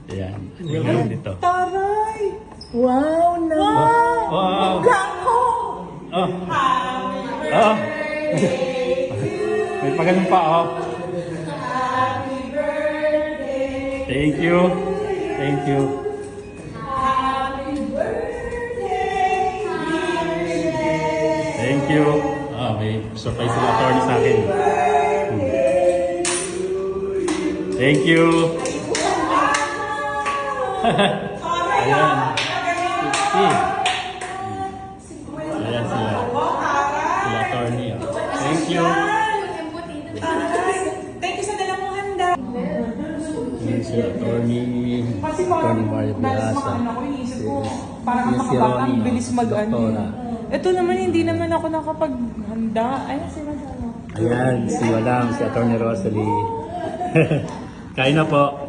Ayan. Yung dito. Taray! Wow, na! Wow! Blanco! Oh! Oh! May pagaling pa, oh. Thank you. Thank you. Thank you. Ah, may surprise na attorney sa akin. Thank you. Ayan. Ayan sila. Sila attorney. Oh. Thank you. Thank you sa dalang mong handa. Ayan sila attorney. Attorney Mario Piazza. Parang Yes, si makabata, Ronnie, ang bilis mag-ano. doktora. Ito naman, hindi naman ako nakapaghanda. Ayun, si Madam. Ayan, si Madam, si Attorney Rosalie. Kain na po.